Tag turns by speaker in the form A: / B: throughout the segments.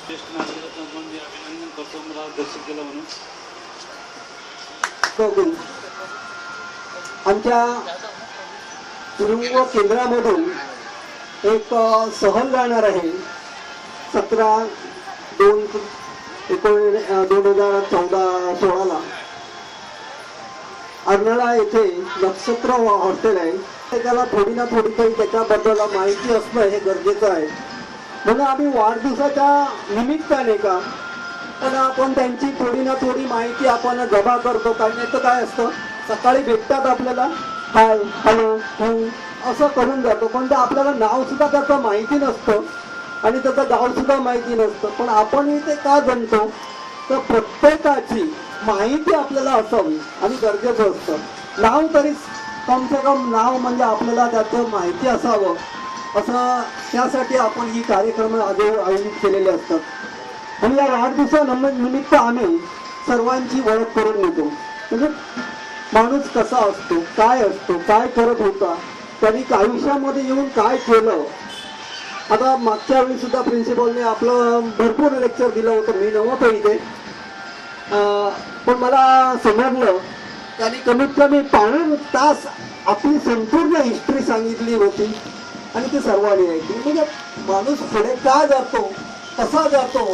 A: ज्येष्ठ नागरिकांना मी अभिनंदन करतो मला दर्शन केलं म्हणून.
B: आमच्या तुरुंग केंद्रामधून एक सहल जाणार आहे 17/2/2014-16 अर्नाळा येथे नक्षत्र हॉस्टेल आहे. त्याला थोडी ना थोडी काही त्याच्याबद्दल माहिती असणं हे गरजेचं आहे. म्हणून आम्ही वाढदिवसाच्या निमित्ताने का पण आपण त्यांची थोडी ना थोडी माहिती आपण जमा करतो. कारण याचं काय असतं, सकाळी भेटतात आपल्याला हाय हॅलो असं करून जातो, पण ते आपल्याला नाव सुद्धा त्याचं माहिती नसतं आणि त्याचं गाव सुद्धा माहिती नसतं. पण आपण इथे का जमतो तर प्रत्येकाची माहिती आपल्याला असावी आणि गरजेचं असतं. नाव तरी कम से कम नाव म्हणजे आपल्याला त्याचं माहिती असावं असं त्यासाठी आपण ही कार्यक्रम आयोजित केलेले असतात. आणि या वाढदिवसा निमित्त आम्ही सर्वांची ओळख करून देतो. म्हणजे माणूस कसा असतो, काय असतो, काय करत होता, त्यांनी आयुष्यामध्ये येऊन काय केलं. आता मागच्या वेळी सुद्धा प्रिन्सिपलने आपलं भरपूर लेक्चर दिलं होतं, मी नव्हतो इथे, पण मला समजलं त्यांनी कमीत कमी 5 तास आपली संपूर्ण हिस्ट्री सांगितली होती आणि ती सर्वांनी ऐकली. म्हणजे माणूस पुढे का जातो, कसा जातो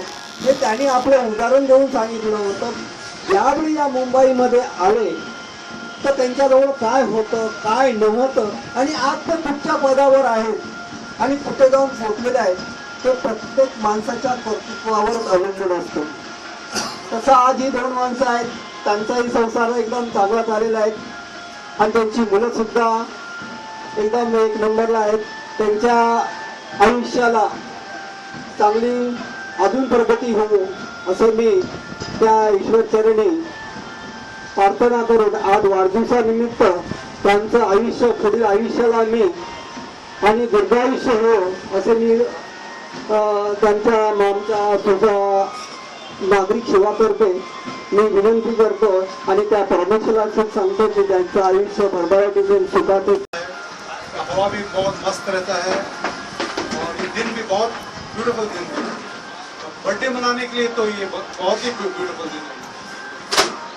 B: हे त्यांनी आपलं उदाहरण देऊन सांगितलं होतं. यावेळी या मुंबईमध्ये आले तर त्यांच्याजवळ काय होतं, काय नव्हतं आणि आज ते कुठच्या पदावर आहेत आणि कुठे जाऊन पोहोचलेले आहेत ते प्रत्येक माणसाच्या कर्तृत्वावरच अवलंबून असतं. तसं आज ही 2 माणसं आहेत, त्यांचाही संसार एकदम चांगला चाललेला आहे आणि त्यांची मुलं सुद्धा एकदम एक नंबरला आहेत. त्यांच्या आयुष्याला चांगली अजून प्रगती हो असं मी त्या ईश्वर चरणी प्रार्थना करून आज वाढदिवसानिमित्त त्यांचं आयुष्य, पुढील आयुष्याला मी आणि दीर्घायुष्य हो असे मी त्यांच्या आमच्या तुझा नागरिक सेवा करते मी विनंती करतो आणि त्या परमेश्वराला सांगतो की त्यांचं आयुष्य भरभराटीने सुखाचे.
C: हवा भी बहुत मस्त रहता है और ये दिन भी बहुत ब्यूटीफुल दिन है. बर्थडे मनाने के लिए तो ये बहुत ही ब्यूटीफुल दिन है.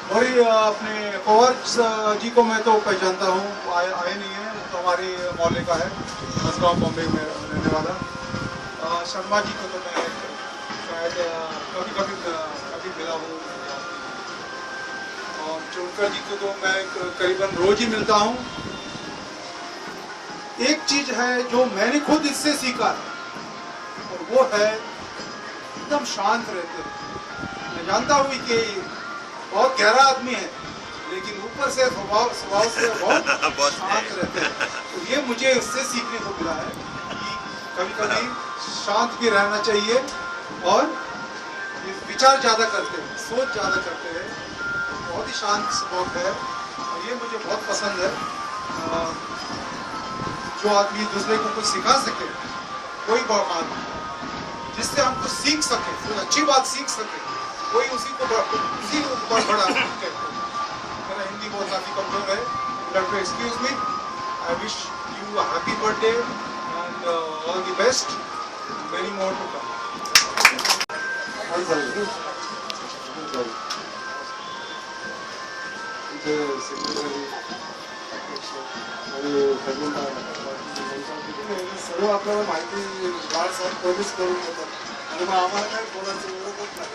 C: और अपने पवार जी को मैं तो पहचानता हूँ, आए नहीं है, तो हमारे मोहल्ले का है, मस्गांव बॉम्बे में रहने वाला. शर्मा जी को तो मैं शायद कभी मिला हूँ. और चोलकर जी को तो मैं करीबन रोज ही मिलता हूँ. एक चीज है जो मैंने खुद इससे सीखा और वो है एकदम शांत रहते हैं. मैं जानता हूँ कि बहुत गहरा आदमी है लेकिन ऊपर से स्वभाव से बहुत शांत रहते हैं. तो ये मुझे उससे सीखने को मिला है कि कभी कभी शांत भी रहना चाहिए और विचार ज्यादा करते हैं, सोच ज्यादा करते हैं. बहुत ही शांत स्वभाव है और ये मुझे बहुत पसंद है. जो आदमी दूसरे को कुछ सिखा सके, कोई बात जिससे हम कुछ सीख सके, कोई अच्छी बात सीख सके, कोई उसी को ऊपर बड़ा कहते. मेरा हिंदी बहुत काफी कमजोर है, but excuse me. I wish you a happy birthday and all the best, many more to come.
D: सर्व आपल्याला माहिती गाड साहेब पहिलेच करून देतात आणि मग आम्हाला काय बोलायचं गरजच नाही.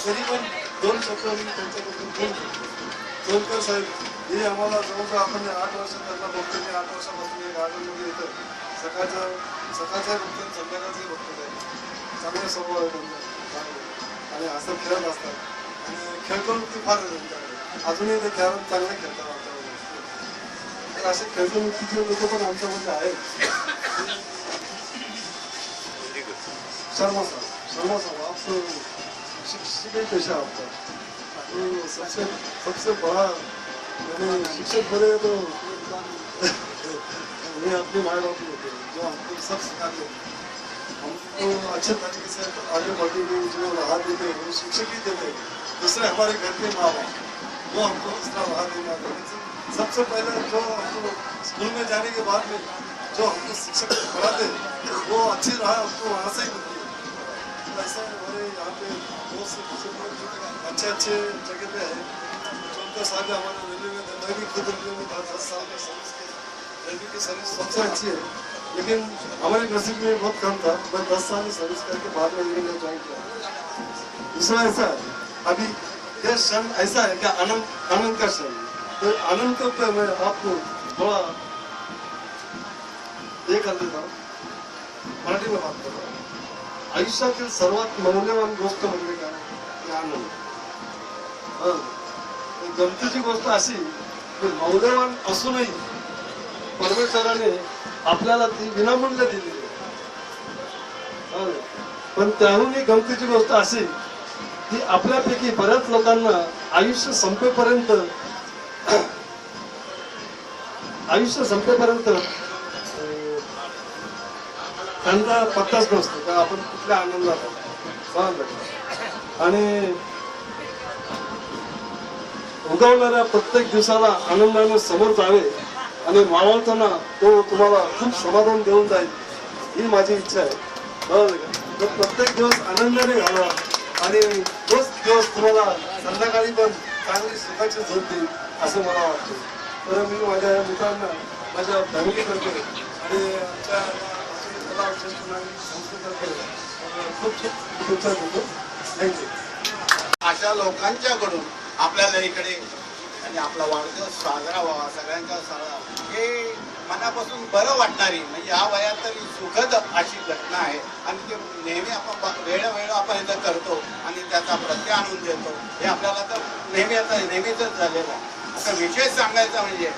D: तरी पण 2 शब्द मी त्यांच्याबद्दल बोलतो. चोलकर साहेब हे आम्हाला जवळजवळ आपण 8 वर्ष त्यांना बघतो. मी 8 वर्षापासून हे गार्डनमध्ये येतं. सकाळच्या बघतो, संध्याकाळचे बघतो. चांगले स्वभाव आहे त्यांचा आणि असं खेळत असतात आणि खेळतो फार त्यांच्याकडे. अजूनही ते खेळात चांगले खेळतात आमच्याकडे. असे खेळतो लोक पण आमच्यामध्ये आहेत. शर्मा साहब आप तो शिक्षक ही पेशा आपका. तो सबसे बड़ा मैंने शिक्षक बोले तो ये अपने माँ बाप होते हैं जो हमको सब सिखाते हैं. हमको अच्छे तरीके से आगे बढ़ने के जो राह देते हैं वो शिक्षक ही देते हैं. दूसरे हमारे घर के माँ बाप वो हमको उसका राह देना सबसे पहले जो हमको स्कूल में जाने के बाद में जो हमको शिक्षक पढ़ाते वो अच्छी रहा, हमको वहाँ से ही मिलती है। तो ऐसा हमारे यहाँ पे बहुत से टीचर लोग अच्छे जगह पे है। चौंका साहब हमारे रेलवे में थे, मैं भी खुद रेलवे में था, 10 साल का सर्विस किया। रेलवे की सर्विस सबसे अच्छी है, लेकिन हमारे नसीब में बहुत कम था। मैं 10 साल की सर्विस करके बाद में रेलवे में ज्वाइन किया। दूसरा ऐसा अभी यह क्षण ऐसा है कि आनंद का क्षण, तो आनंद के ऊपर मैं आपको थोड़ा ये कर देता हूँ, मराठी में बात कर रहा हूँ। आयुष्यातील सर्वात मौल्यवान गोष्ट म्हणजे काय, की आनंद. गमतीची गोष्ट अशी की मौल्यवान असूनही परमेश्वराने आपल्याला ती विनामूल्य दिली. पण त्याहूनही गमतीची गोष्ट अशी की आपल्यापैकी बऱ्याच लोकांना आयुष्य संपेपर्यंत त्यांचा पत्ताच नसतो का आपण कुठल्या आनंदात आणि उगवणाऱ्या प्रत्येक दिवसाला आनंदाने समोर जावे आणि मावळताना तो तुम्हाला खूप समाधान देऊन जाईल, ही माझी इच्छा आहे. बरोबर का? तर प्रत्येक दिवस आनंदाने घालवा आणि तोच दिवस तुम्हाला संध्याकाळी पण चांगली सुखाची झोप देईल असं मला वाटतं. तर मी माझ्या मित्रांना, माझ्या फॅमिलीतर्फे आणि आमच्या कला संस्थेतर्फे खूप शुभेच्छा देतो. थँक्यू.
E: अशा लोकांच्याकडून आपल्याला इकडे आणि आपला वाढदिवस साजरा व्हावा, सगळ्यांचा साजरा, हे मनापासून बरं वाटणारी, म्हणजे या वयात तरी सुखद अशी घटना आहे. आणि ते नेहमी आपण वेळोवेळी आपण इथं करतो आणि त्याचा प्रत्यय आणून देतो, हे आपल्याला तर नेहमीच झालेलं आहे. आता विशेष सांगायचं म्हणजे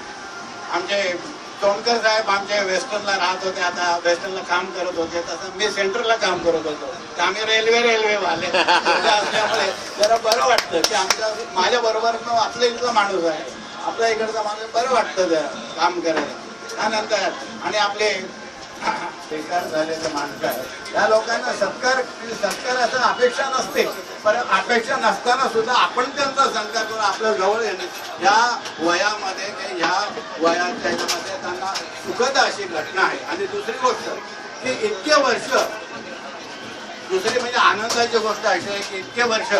E: आमचे टोणकर साहेब आमच्या वेस्टर्नला राहत होते, आता वेस्टर्नला काम करत होते, तसं मी सेंट्रलला काम करत होतो. तर आम्ही रेल्वे वाले असल्यामुळे जरा बरं वाटतं की माझ्या बरोबर आपल्या इकडचा माणूस आहे, आपल्या इकडचा माणूस बरं वाटतं जरा काम करायला. त्यानंतर आणि आपले बेकार झालेले माणसं आहे, त्या लोकांना सत्काराची अपेक्षा नसते, पण अपेक्षा नसताना सुद्धा आपण त्यांचा सत्कार करून आपल्या जवळ येणे, या वयामध्ये ह्या वयाच्या ह्याच्यामध्ये त्यांना सुखद अशी घटना आहे. आणि दुसरी गोष्ट की इतके वर्ष, दुसरी म्हणजे आनंदाची गोष्ट अशी आहे की इतके वर्ष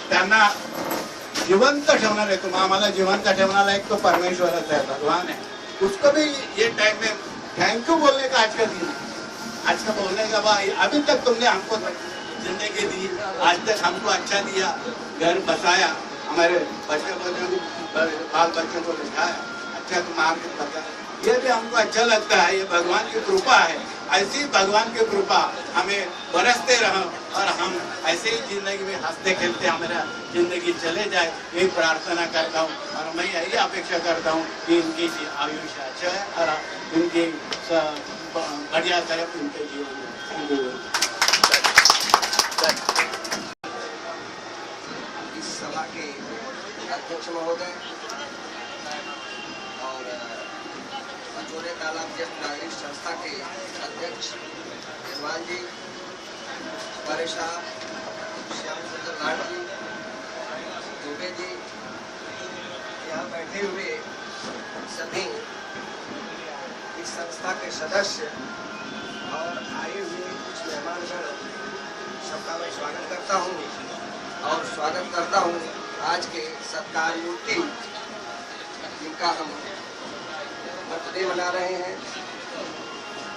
E: त्यांना जिवंत ठेवणार आहे. तुम्हाला आम्हाला जिवंत ठेवणारा एक तो परमेश्वरच आहे, भगवान है. उसको भी ये टाइम में थैंक यू बोलने का आज का दिन है. आज का बोलने का भाई अभी तक तुमने हमको जिंदगी दी, आज तक हमको अच्छा दिया, घर बसाया, हमारे बाल बच्चों को लिखाया, अच्छा मार्ग बताया, ये भी हमको अच्छा लगता है. ये भगवान की कृपा है. ऐसी भगवान की कृपा हमें बरसते रहो और हम ऐसे ही जिंदगी में हंसते खेलते हमारा जिंदगी चले जाए, यही प्रार्थना करता हूँ. और मैं यही अपेक्षा करता हूँ कि इनकी आयुष्य अच्छा है और इनकी बढ़िया तरफ इनके जीवन में.
F: इस सभा के अध्यक्ष महोदय और मचोरे तालाब ज्येष्ठ नागरिक संस्था के अध्यक्ष निर्वाल जी, हमारे साहब श्याम सुंदर लाड जी, दुबे जी, यहाँ बैठे हुए सभी इस संस्था के सदस्य और आए हुए कुछ मेहमानगण, सबका मैं स्वागत करता हूँ और स्वागत करता हूँ आज के सत्कार मूर्ति जिनका हम बर्थडे मना रहे हैं.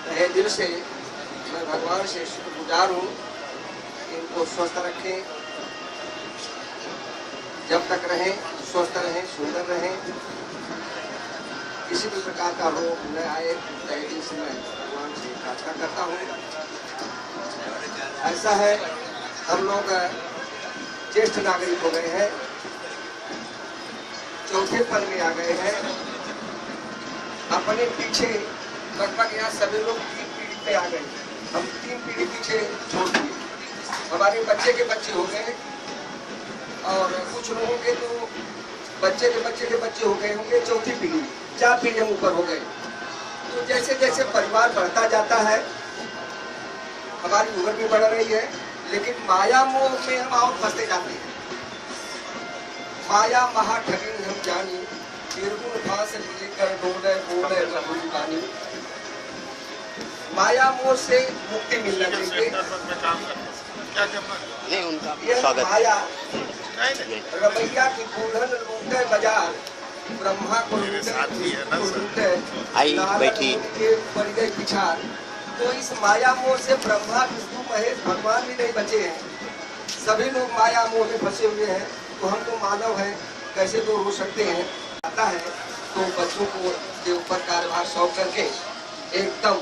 F: तहे दिल से मैं भगवान से शुक्रगुजार हूँ कि इनको स्वस्थ रखें, जब तक रहें स्वस्थ रहें, सुंदर रहें, किसी भी प्रकार का रोग न आए. तहे दिल से मैं भगवान से प्रार्थना करता हूँ. ऐसा है, हम लोग ज्येष्ठ नागरिक हो गए हैं, चौथे पल में आ गए हैं. अपने पीछे लगभग यहाँ सभी लोग 3 पीढ़ी पे आ गए. हम 3 पीढ़ी पीछे छोड़ दिए. हमारे बच्चे के बच्चे हो गए और कुछ लोगों के तो बच्चे के बच्चे के बच्चे हो गए होंगे. चौथी पीढ़ी, 4 पीढ़ी ऊपर हो गए. तो जैसे जैसे परिवार बढ़ता जाता है, हमारी उम्र भी बढ़ रही है, लेकिन माया मोह में हम और फंसते जाते हैं. माया महा ठगिन हम जानी, निर्गुण भास लेकर डोले बोले रघुरी वाणी। माया मोह से मुक्ति मिलना चाहिए। यह माया रमैया की बूढ़न लूटे बाजार, ब्रह्मा को लूटे
G: आई बैठी
F: के पड़ गए पिछाड़। तो इस माया मोह से ब्रह्मा विष्णु महेश भगवान भी नहीं बचे हैं, सभी लोग माया मोह में फंसे हुए हैं। तो हम तो मानव हैं, कैसे दूर हो सकते हैं। आता है तो बच्चों को के ऊपर कार्यभार सौंप करके एकदम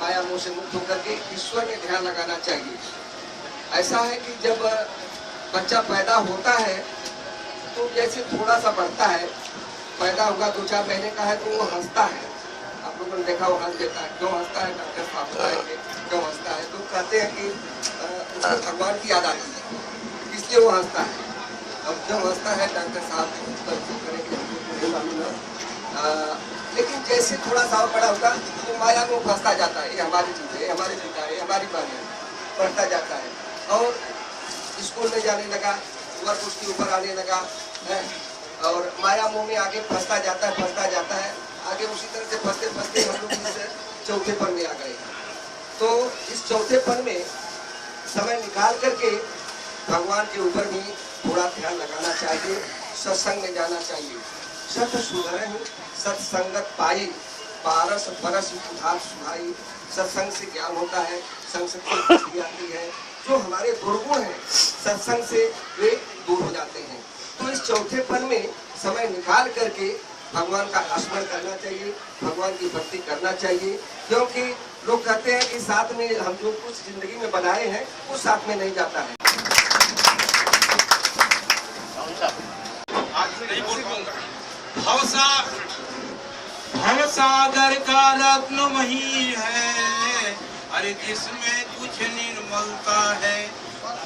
F: माया मोह से मुक्त होकर के ईश्वर में ध्यान लगाना चाहिए। ऐसा है कि जब बच्चा पैदा होता है तो जैसे थोड़ा सा बढ़ता है, पैदा होगा 2-4 महीने का है तो वो हंसता है। आप लोगों ने देखा वो हंस देता है। क्यों हंसता है? डॉक्टर साहब बताएंगे क्यों हंसता है। तो कहते हैं कि उसको भगवान की याद आती है, इसलिए वो हंसता है। अब क्यों हंसता है डॉक्टर साहब करेंगे। लेकिन जैसे थोड़ा सा बड़ा होगा तो माया में फंसता जाता है। ये हमारी चीज़ है, हमारे पिता है, हमारी बात है, बढ़ता जाता है और स्कूल में जाने लगा, वर्क उसके ऊपर आने लगा है और माया मोह में आगे फंसता जाता है। आगे उसी तरह से फंसते हम लोग इस चौथेपन में आ गए। तो इस चौथेपन में समय निकाल करके भगवान के ऊपर भी थोड़ा ध्यान लगाना चाहिए, सत्संग में जाना चाहिए। सत सुधरहि सत्संगत पाई, 12 बरस उधार सुहाई। सत्संग से ज्ञान होता है, संग से खुशी आती है। जो हमारे दुर्गुण हैं सत्संग से वे दूर हो जाते हैं। तो इस चौथेपन में समय निकाल करके भगवान का स्मरण करना चाहिए, भगवान की भक्ति करना चाहिए। क्योंकि लोग कहते हैं कि साथ में हम जो कुछ जिंदगी में बनाए हैं वो साथ में नहीं जाता है।
A: आज नहीं बोल पाऊंगा। भवसागर का रत्न वही है, अरे जिसमें कुछ निर्मलता है।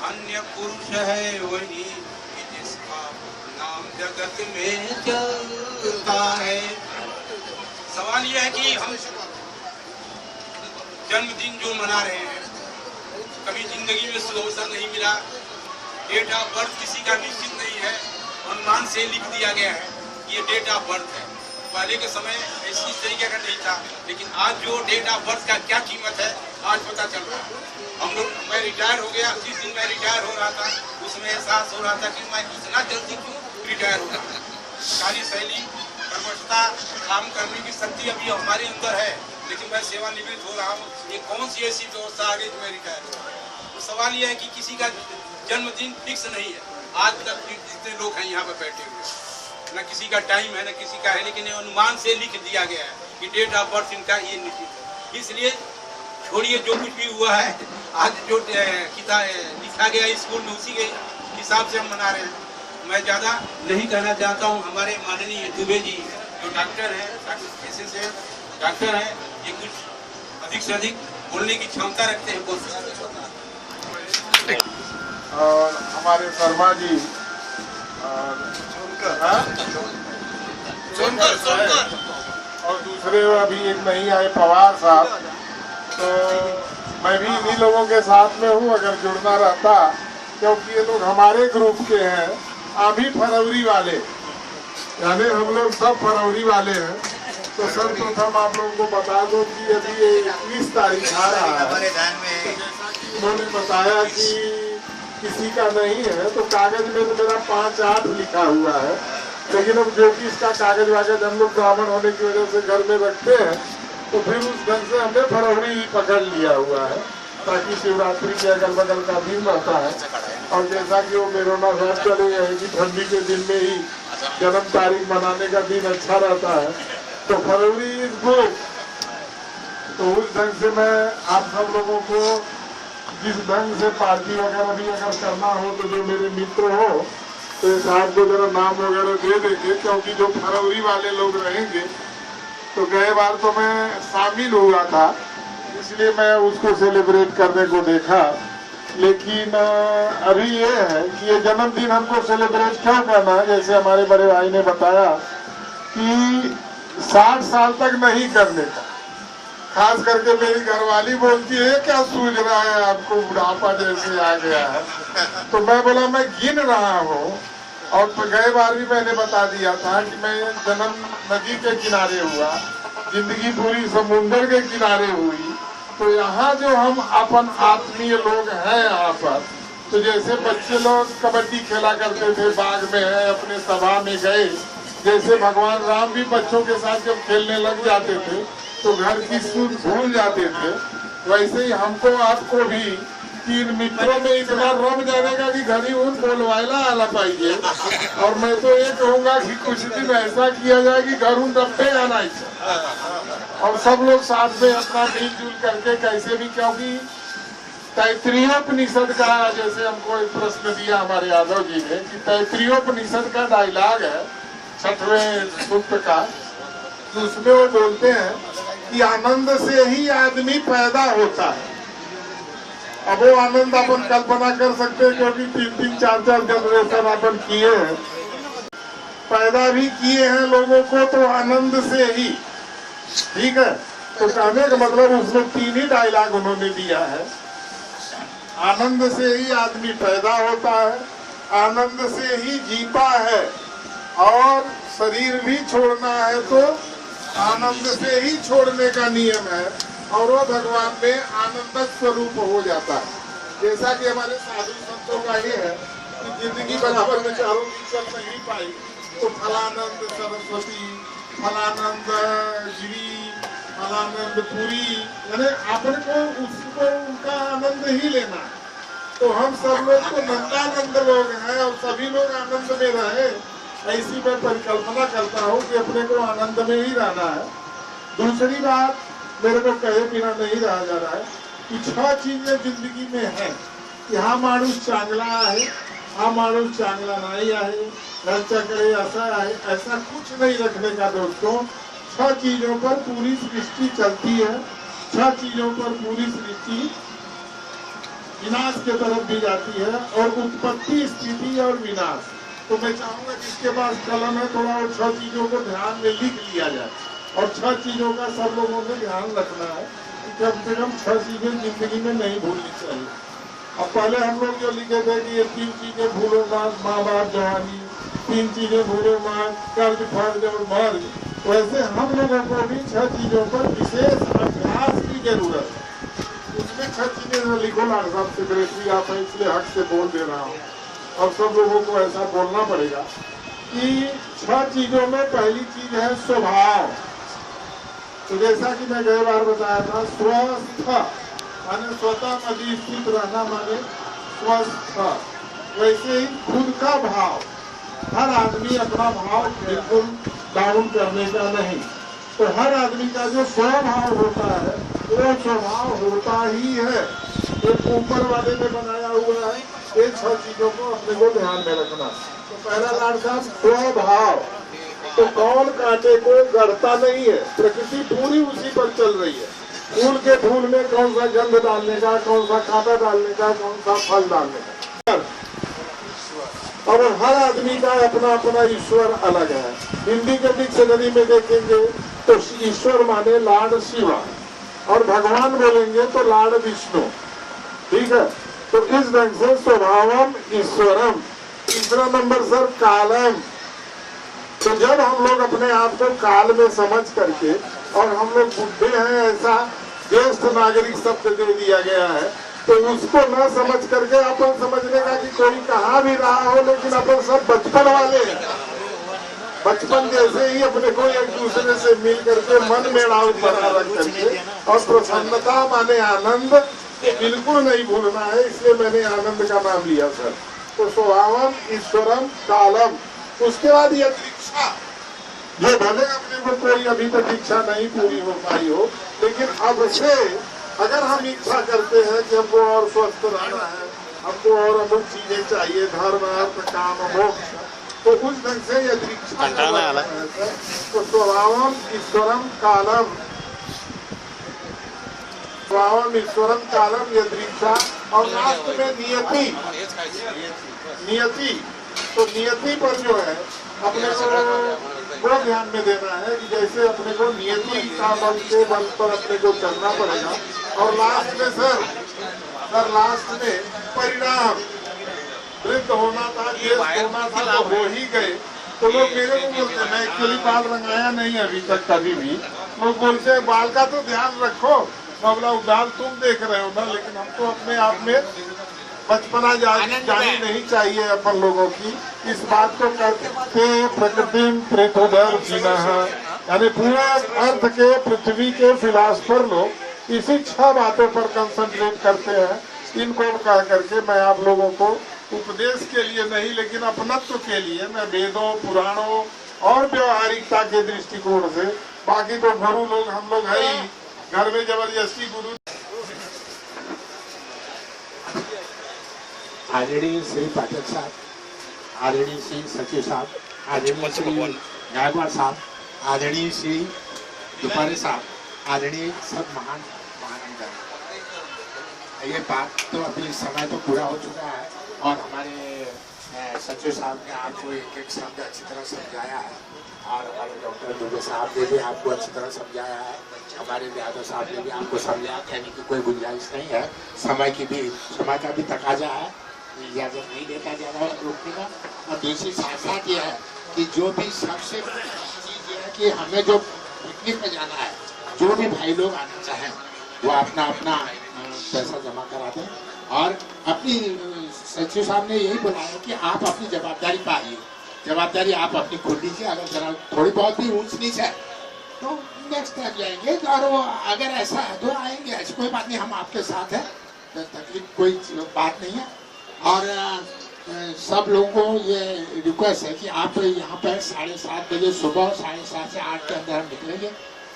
A: अन्य पुरुष है वही जिसका नाम जगत में चलता है। सवाल यह है कि हम जन्मदिन जो मना रहे हैं, कभी जिंदगी में शुभ अवसर नहीं मिला, डेट ऑफ बर्थ किसी का निश्चित नहीं है, अनुमान से लिख दिया गया है ये डेट ऑफ बर्थ है। पहले के समय इस तरीके का नहीं था, लेकिन आज जो डेट ऑफ बर्थ का क्या कीमत है आज पता चल रहा है। हम लोग, मैं रिटायर हो गया, जिस दिन मैं रिटायर हो रहा था उसमें एहसास हो रहा था कि मैं इतना जल्दी क्यों रिटायर हो रहा था। कार्यशैली, कर्मठता, काम करने की शक्ति अभी हमारे अंदर है, लेकिन मैं सेवानिवृत्त हो रहा हूँ। ये कौन सी ऐसी व्यवस्था आ गई जो मैं रिटायर हो रहा हूँ। तो सवाल यह है कि किसी का जन्मदिन फिक्स नहीं है। आज तक जितने लोग हैं यहाँ पर बैठे हुए, न किसी का टाइम है न किसी का है, लेकिन अनुमान से लिख दिया गया है कि डेट ऑफ बर्थ इनका ये निश्चित है। इसलिए छोड़िए जो कुछ भी हुआ है, आज जो लिखा गया स्कूल में उसी के हिसाब से हम मना रहे हैं। मैं ज़्यादा नहीं कहना चाहता हूँ। हमारे माननीय दुबे जी जो डॉक्टर हैं, डॉक्टर से डॉक्टर हैं, ये कुछ अधिक से अधिक बोलने की क्षमता रखते हैं।
D: और हमारे शर्मा जी और दूसरे अभी एक नहीं आए पवार साहब, तो मैं भी इन्हीं लोगों के साथ में हूँ अगर जुड़ना रहता, क्योंकि ये लोग हमारे ग्रुप के हैं, अभी फरवरी वाले, यानी हम लोग सब फरवरी वाले हैं। तो सर्वप्रथम आप लोगों को बता दो कि अभी 21 तारीख आ रहा है।
E: हमारे ध्यान में
D: उन्होंने बताया कि किसी का नहीं है, तो कागज में तो मेरा 5-8 लिखा हुआ है, लेकिन अब जो कि इसका कागज वागज हम लोग ब्राह्मण होने की वजह से घर में रखते हैं, तो फिर उस ढंग से हमने फरवरी पकड़ लिया हुआ है, ताकि शिवरात्रि के अगल बगल का दिन रहता है। और जैसा कि वो मेरोना साहब चले गए कि ठंडी के दिन में ही जन्म तारीख मनाने का दिन अच्छा रहता है, तो फरवरी इस बुक। तो उस ढंग से मैं आप सब लोगों को जिस ढंग से पार्टी वगैरह भी अगर करना हो, तो जो मेरे मित्र हो तो इस साहब को जरा नाम वगैरह दे देंगे, क्योंकि जो फरवरी वाले लोग रहेंगे, तो गए बार तो मैं शामिल हुआ था, इसलिए मैं उसको सेलिब्रेट करने को देखा। लेकिन अभी ये है कि ये जन्मदिन हमको सेलिब्रेट क्यों करना है, जैसे हमारे बड़े भाई ने बताया कि 60 साल तक नहीं करने का। खास करके मेरी घरवाली बोलती है क्या सूझ रहा है आपको, बुढ़ापा जैसे आ गया है। तो मैं बोला मैं गिन रहा हूँ
G: और गए बार भी मैंने बता दिया था कि मैं जन्म नदी के किनारे हुआ, जिंदगी पूरी समुंदर के किनारे हुई। तो यहाँ जो हम अपन आत्मीय लोग हैं यहाँ पर, तो जैसे बच्चे लोग कबड्डी खेला करते थे, बाग में है, अपने सभा में गए, जैसे भगवान राम भी बच्चों के साथ जब खेलने लग जाते थे तो घर की सुध भूल जाते थे, वैसे ही हमको आपको भी तीन मित्रों में इतना रम जानेगा कि घड़ी उन बोलवायला आला पाइए। और मैं तो ये कहूंगा कि कुछ दिन ऐसा किया जाए कि घर उन डब्बे आना चाहिए और सब लोग साथ में अपना मिलजुल करके कैसे भी, क्योंकि तैत्तिरीयोपनिषद का, जैसे हमको एक प्रश्न दिया हमारे यादव जी ने कि तैत्तिरीयोपनिषद का डायलॉग है 6वें सूक्त का, तो उसमें वो बोलते हैं कि आनंद से ही आदमी पैदा होता है। अब वो आनंद अपन कल्पना कर सकते हैं, क्योंकि 3-3, 4-4 जनरेशन अपन किए हैं, पैदा भी किए हैं लोगों को, तो आनंद से ही, ठीक है। तो कहने का मतलब उसमें 3 ही डायलॉग उन्होंने दिया है। आनंद से ही आदमी पैदा होता है, आनंद से ही जीता है, और शरीर भी छोड़ना है तो आनंद से ही छोड़ने का नियम है, और वो भगवान में आनंद स्वरूप हो जाता है। जैसा कि हमारे साधु संतों का ही है कि जिंदगी बचपन में चारों की चल नहीं पाई, तो फलानंद सरस्वती, फलानंद गिरी, फलानंद पुरी, यानी अपने को उसको उनका आनंद ही लेना है। तो हम सब लोग तो नंदानंद लोग हैं और सभी लोग आनंद में रहे, ऐसी मैं परिकल्पना करता हूँ कि अपने को आनंद में ही रहना है। दूसरी बात, मेरे को कहे बिना नहीं रहा जा रहा है कि 6 चीजें जिंदगी में है कि हा माणूस चांगला आहे, हा माणूस चांगला नहीं आहे, घरच्याकडे ऐसा है, ऐसा कुछ नहीं रखने का दोस्तों। 6 चीजों पर पूरी सृष्टि चलती है, 6 चीजों पर पूरी सृष्टि विनाश के तरफ भी जाती है, और उत्पत्ति, स्थिति और विनाश। तो मैं चाहूंगा जिसके पास कलम है थोड़ा और 6 चीजों को ध्यान में लिख लिया जाए, और 6 चीजों का सब लोगों को ध्यान रखना है कि कम से कम 6 चीजें जिंदगी में नहीं भूलनी चाहिए। अब पहले हम लोग जो लिखे थे कि ये 3 चीजें भूलो मत, माँ बाप जवानी, 3 चीजें भूलो मत, कर्ज फर्ज और मर्ज, वैसे हम लोगों को भी 6 चीजों पर विशेष अभ्यास की जरूरत है। उसमें 6 चीजें लिखो लाल साहब, सेक्रेटरी आप है इसलिए हक से बोल दे रहा हूँ, और सब लोगों को ऐसा बोलना पड़ेगा कि 6 चीजों में पहली चीज है स्वभाव। तो जैसा कि मैं गए बार बताया था, स्वस्थ माने स्वतः मध्य स्थित रहना माने स्वस्थ, वैसे ही खुद का भाव, हर आदमी अपना भाव बिल्कुल डाउन करने का नहीं। तो हर आदमी का जो स्वभाव होता है वो स्वभाव होता ही है, एक ऊपर वाले ने बनाया हुआ है। ये 6 चीजों को अपने को ध्यान में रखना। तो पहला लाड साहब स्वभाव, तो कौन कांटे को गढ़ता नहीं है, प्रकृति पूरी उसी पर चल रही है। फूल के फूल में कौन सा गंध डालने का, कौन सा कांटा डालने का, कौन सा फल डालने का, और हर आदमी का अपना अपना ईश्वर अलग है। हिंदी के डिक्शनरी में देखेंगे तो ईश्वर माने लाड शिवा, और भगवान बोलेंगे तो लाड विष्णु, ठीक है। तो इस ढंग से स्वभावम ईश्वरम। तीसरा नंबर सर कालम। तो जब हम लोग अपने आप को काल में समझ करके, और हम लोग बुद्धे हैं ऐसा ज्येष्ठ नागरिक शब्द दे दिया गया है, तो उसको न समझ करके अपन समझने का कि कोई कहा भी रहा हो, लेकिन अपन सब बचपन वाले हैं। बचपन जैसे ही अपने को एक दूसरे से मिल करके मन में राव बना रख करके, और प्रसन्नता माने आनंद बिल्कुल नहीं भूलना है, इसलिए मैंने आनंद का नाम लिया सर। तो स्वभावम ईश्वरम कालम। उसके बाद यह दीक्षा, जो भले अपने को कोई अभी तक इच्छा नहीं पूरी हो पाई हो, लेकिन अब से अगर हम इच्छा करते हैं कि हमको और स्वस्थ रहना है, हमको और अमुक चीजें चाहिए, धर्म अर्थ काम मोक्ष, तो उस ढंग से यह दीक्षा है। तो स्वभावम ईश्वरम कालम, स्वभावम ईश्वरम कालम, यह दीक्षा। और लास्ट में नियति। नियति, तो नियति पर जो है अपने को ध्यान में देना है कि जैसे अपने को नियति का बल के बल पर अपने को चलना पड़ेगा। और लास्ट में सर लास्ट में परिणाम, वृद्ध होना था, ज्येष्ठ होना था, तो हो ही गए। तो लोग मेरे को बोलते हैं, मैं एक्चुअली बाल रंगाया नहीं अभी तक कभी भी। लोग बोलते हैं बाल का तो ध्यान रखो। मैं बोला बाल तुम देख रहे हो ना, लेकिन हमको अपने आप में बचपना जानी नहीं चाहिए अपन लोगों की। इस बात को करते प्रकृति पृथ्वीधर जीना है, यानी पूरा अर्थ के पृथ्वी के फिलासफर लोग इसी 6 बातों पर कंसंट्रेट करते हैं। इनको कह करके मैं आप लोगों को उपदेश के लिए नहीं, लेकिन अपनत्व के लिए मैं वेदों, पुराणों और व्यवहारिकता के दृष्टिकोण से, बाकी तो गुरु लोग हम लोग है ही, घर में जबरदस्ती गुरु।
H: आदरणीय श्री पाठक साहब, आदरणीय श्री सचिव साहब, आदरणीय श्री गायकवाड़ साहब, आदरणीय श्री दुपारे साहब, आदरणीय सब महान महानंदन। ये बात तो अभी समय तो पूरा हो चुका है और हमारे सचिव साहब ने आपको एक एक शब्द अच्छी तरह समझाया है और हमारे डॉक्टर दुबे साहब ने भी आपको अच्छी तरह समझाया है, हमारे यादव साहब ने भी आपको समझाया। कहने की कोई गुंजाइश नहीं है, समय का भी तकाजा है, इजाजत नहीं देता जा रहा है रोकने का। और दूसरी साथ साथ यह है कि जो भी सबसे चीज़ ये है कि हमें जो पिकनिक पे जाना है, जो भी भाई लोग आना चाहें वो अपना अपना पैसा जमा करा दें। और अपनी सचिव साहब ने यही बोला है कि आप अपनी जवाबदारी पाइए, जवाबदारी आप अपनी खुद लीजिए। अगर जरा थोड़ी बहुत भी ऊंच नीच है तो नेक्स्ट टाइम जाएंगे, और वो अगर ऐसा है तो आएंगे, ऐसी कोई बात नहीं, हम आपके साथ हैं, तकलीफ कोई बात नहीं है। और सब लोगों को ये रिक्वेस्ट है कि आप यहाँ पर 7:30 बजे सुबह 7:30 से 8 के अंदर हम निकलेंगे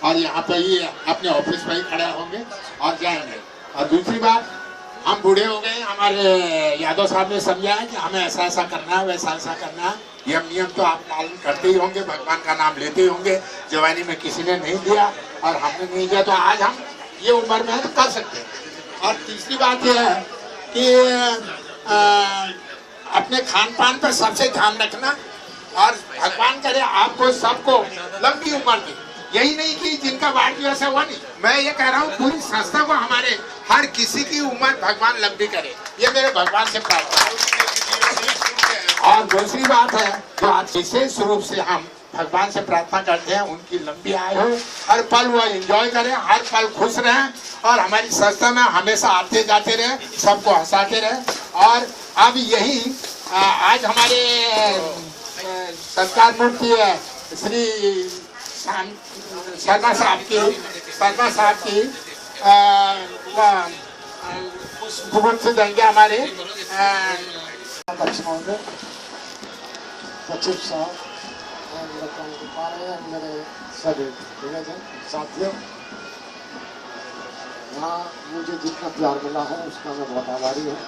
H: और यहाँ पर ही अपने ऑफिस में ही खड़े होंगे और जाएंगे। और दूसरी बात, हम बूढ़े हो गए, हमारे यादव साहब ने समझाया कि हमें ऐसा ऐसा करना है, वैसा ऐसा करना है। ये नियम तो आप पालन करते ही होंगे, भगवान का नाम लेते ही होंगे। जवानी में किसी ने नहीं दिया और हमने नहीं दिया, तो आज हम ये उम्र में तो कर सकते हैं। और तीसरी बात यह है कि अपने खान पान पर सबसे ध्यान रखना और भगवान करे आपको सबको लंबी उम्र दे। यही नहीं कि जिनका वार्ड दिवस है वो नहीं, मैं ये कह रहा हूँ पूरी संस्था को हमारे हर किसी की उम्र भगवान लंबी करे, ये मेरे भगवान से प्रार्थना है। और दूसरी बात है जो आज विशेष रूप से हम भगवान से प्रार्थना करते हैं, उनकी लंबी आयु हो, हर पल वो एंजॉय करें, हर पल खुश रहें और हमारी संस्था में हमेशा आते जाते रहे, सबको हंसाते रहे। और अब यही आज हमारे सरकार मूर्ति है श्री शर्मा साहब की पुष्प से देंगे हमारे
D: सचिव साहब, मेरे सभी साथियों, यहाँ मुझे जितना प्यार मिला है उसका मैं बहुत आभारी हूँ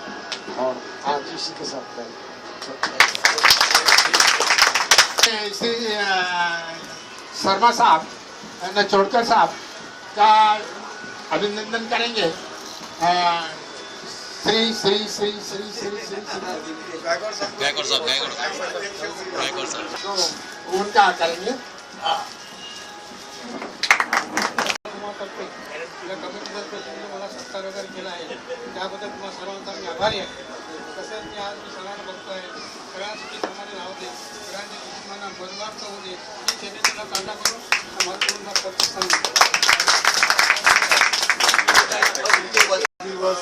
D: और आज इसी के साथ
H: शर्मा साहब नचोड़कर साहब का अभिनंदन करेंगे। श्री श्री श्री श्री श्री श्री
I: गायकवाड़ साहब
H: तो उनका करेंगे।
J: मला सत्कार वगैरे केला आहे त्याबद्दल तुम्हाला सर्वांचा मी आभारी आहे। तसंच मी आज मी सगळ्यांना बघतोय, सगळ्यांसाठी समाधान राहू दे, सगळ्यांच्या कुटुंबांना बदलाव होऊ दे, ही सेनेला काढा करून आम्हाला पूर्ण
D: दिवस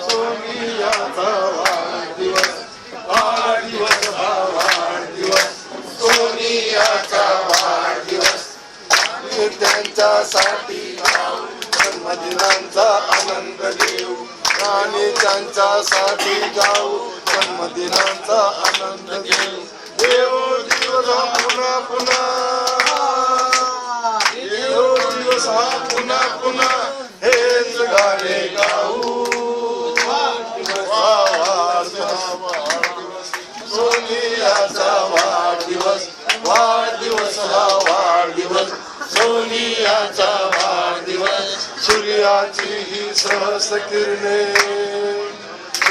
D: सोनियाचा वाढदिवस, वाढदिवस हा वाढदिवस, सोनियाचा वाढदिवस, त्यांच्यासाठी जन्मदिनांचा आनंद देऊ आणि त्यांच्यासाठी गाऊ, जन्मदिनांचा आनंद देऊ। देव दिवस हा पुन्हा पुन्हा, देव दिवस हा पुन्हा पुन्हा हेच गाणे गाऊ। सोनियाचा वाढदिवस, वाढदिवस हा वाढदिवस, सोनियाचा वाढदिवस, सूर्याची ही सहस्र किरणे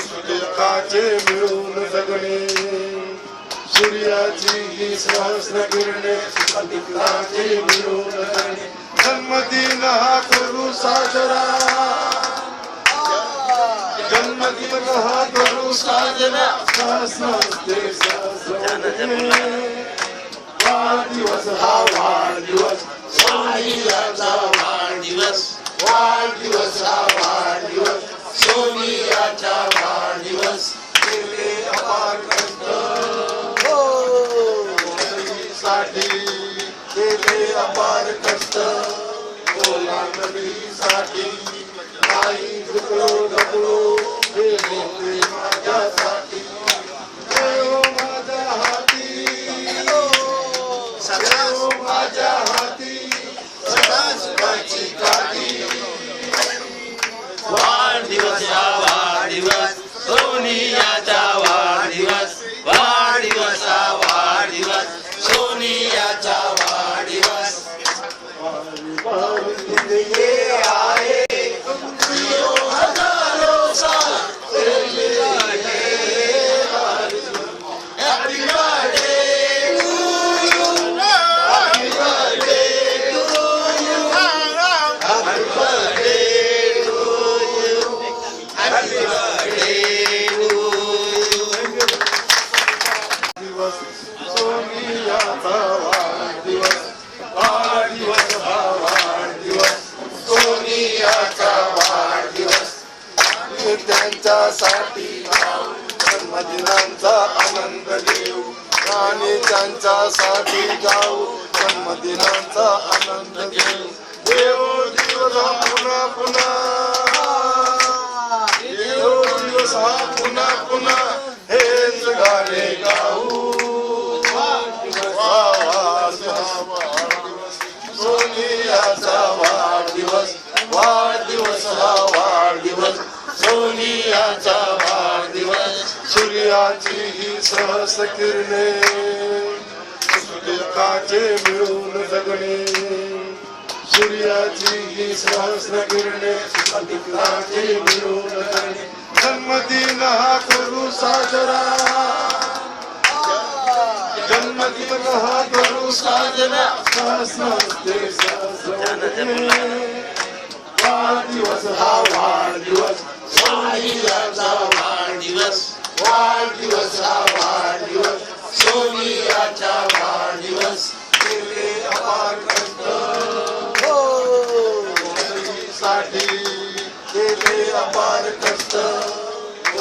D: सुखाचे मिळून जगणे, सूर्याची ही सहस्र किरणे सुखाचे मिळून जगणे। जन्मदिन हा करू साजरा, जन्मदिन कहा करू साजना सहस्रस्ते सहस्रवदने वाढदिवस हा वाढदिवस सोनियाचा वाढदिवस वाढदिवस हा वाढदिवस सोनियाचा वाढदिवस केले अपार कष्ट साठी केले अपार कष्ट ओलांडणीसाठी नाही झुकलो ढकलो हे मोठे माझ्यासाठी देव माझ्या हाती देव माझ्या हाती सदा सुखाची काठी
I: वाढदिवस हा वाढदिवस सोनियाचा वाढदिवस वाढदिवस हा वाढदिवस सोनियाचा वाढदिवस
D: ये आए खुशियों हजारों साल तेरे happy birthday to you happy birthday to you happy birthday to you happy birthday to you दिवस सोनियाचा वाढदिवस वाढदिवस हा वाढदिवस सोनियाचा वाढदिवस त्यांच्यासाठी जन्मदिनांचा आनंद घेऊ आणि त्यांच्यासाठी गाऊ जन्मदिनांचा आनंद घेऊ देव दिवस हा पुन्हा पुन्हा देव दिवस हा पुन्हा पुन्हा हेच गाणे गाऊ सोनियाचा वाढदिवस वाढदिवस हा वाढदिवस सोनियाचा वाढदिवस सूर्याची ही सहस्र किरणे दुःखाचे मिळून जगणे सूर्याची ही सहस्र किरणे दुःखाचे मिळून जगणे जन्मदिन हा करू साजरा जन्मदिन हा करू साजना सहस्रस्ते सहस्रवदने वाढदिवस हा वाढदिवस सोनियाचा वाढदिवस वाढदिवस हा वाढदिवस सोनियाचा वाढदिवस केले अपार कष्ट साठी केले अपार कष्ट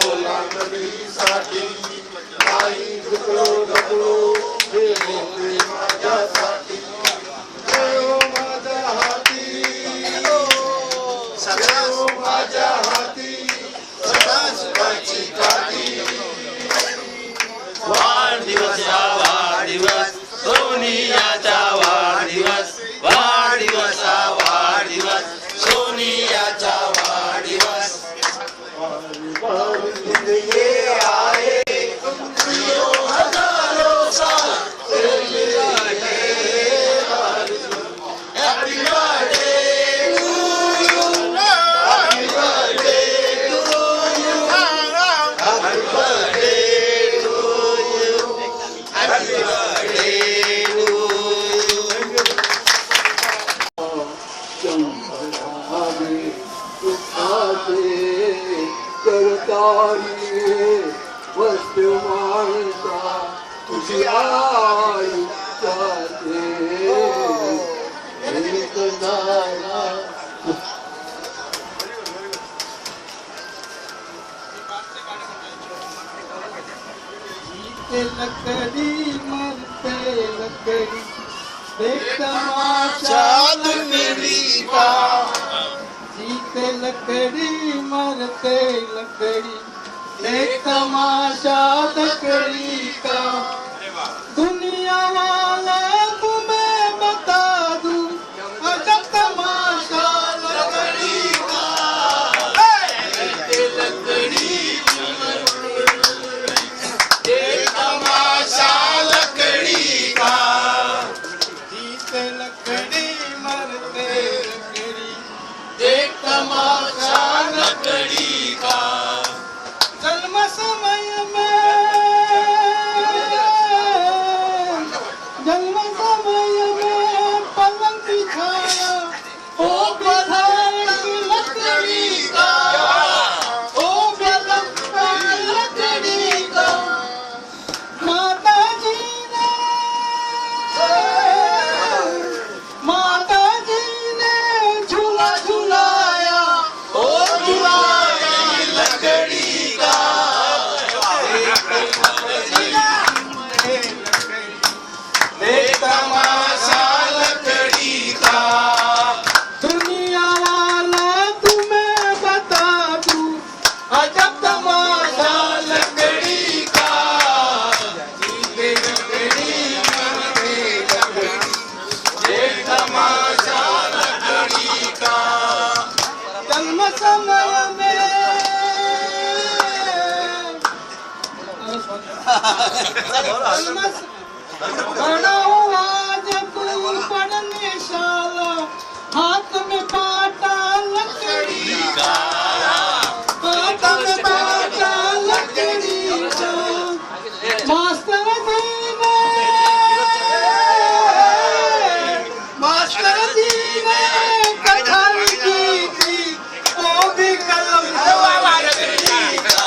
D: ओलांडणीसाठी नाही झुकलो ढकलो हे मोठे माझ्यासाठी देव माझ्या हाती देव माझ्या हाती सदा सुखाची काठी
I: वाढदिवस हा वाढदिवस सोनियाचा वाढदिवस वाढदिवस हा वाढदिवस सोनियाचा वाढदिवस
D: ये आए खुशियों हजारों साल तेरे happy birthday to you happy birthday to you happy birthday to you happy birthday to
B: करतारी वस्तू माणसा तुझी आयुष्याचे
J: जीते लकड़ी मरते लकड़ी देख तमाशा
D: दुनिया का
J: जीते लकड़ी मरते लकड़ी देख तमाशा लकड़ी का दुनिया वाले तुम्हें बता दूं अजब तमाशा लकड़ी का लकड़ी
D: देख तमाशा लकड़ी का
J: जीते लकड़ी मरते लकड़ी
D: देख तमाशा लकड़ी का
J: जन्म समय में पलंग बिछाया ओ विधायक लकड़ी का ओ पलंग आज तू पढ़ने शाला हाथ में पाटा लकड़ी का, हाथ में पाटा लकड़ी का। मास्टर जी ने कथा लिखी थी, वो भी कलम लकड़ी का।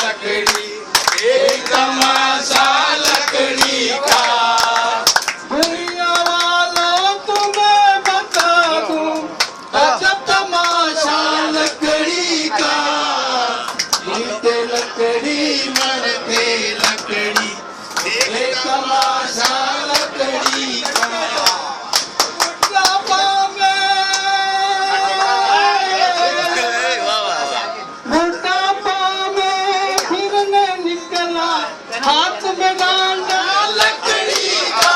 J: लकड़ी एक तमाशा लकड़ी का। भैया वालों तुम्हें बता दूं अजब तमाशा लकड़ी का। जीते लकड़ी मरते लकड़ी एक तमाशा लकड़ी का। हाथ में डांडा लकड़ी का,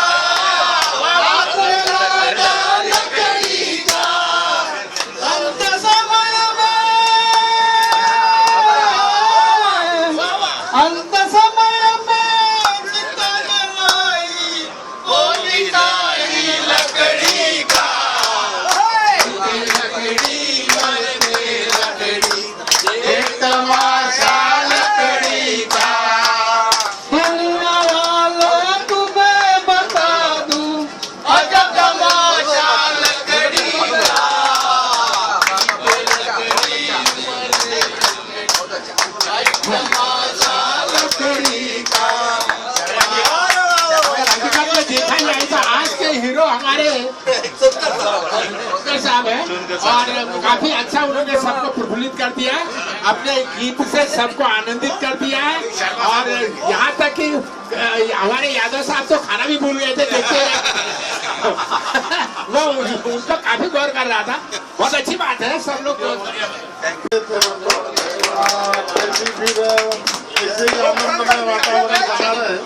J: हाथ में डांडा लकड़ी का। अंत समय में चिकन लाई वो बिताई लकड़ी का। लकड़ी मरते लकड़ी एक तमाशा लकड़ी का।
H: देखा जाए तो आज के हीरो हमारे सुनकर साहब है और काफी अच्छा उन्होंने सबको प्रफुल्लित कर दिया, अपने गीत से सबको आनंदित कर दिया है। और यहाँ तक कि हमारे यादव साहब तो खाना भी भूल गए थे देखते वो उनको काफी गौर कर रहा था। बहुत अच्छी बात है, सब लोग
D: वातावरण बना रहे।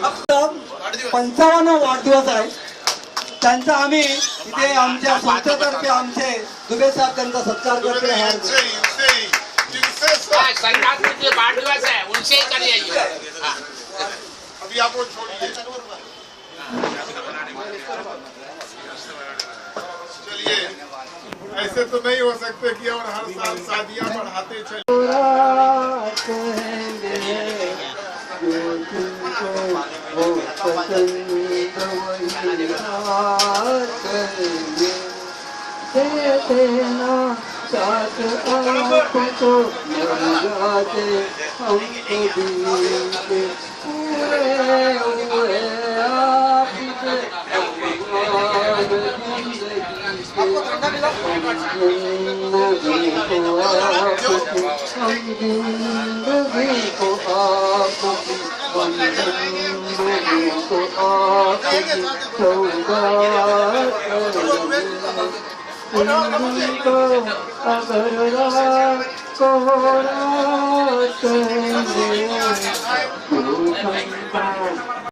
B: 55 वाढदिवस आहे त्यांचा आम्ही इथे आमच्या संस्थेतर्फे आमचे दुबे साहेब त्यांचा सत्कार करते हैं।
H: सरकार के वाढदिवस है, उनसे ही करिए।
G: अभी आप वो छोड़िए, चलिए ऐसे तो नहीं हो सकते कि और हर साल शादियां बढ़ाते चले।
B: साथ आपको जाते हम कभी पूरे हुए आपके जिंदगी को आपकी को आपकी सौगात को अगर रात को रात में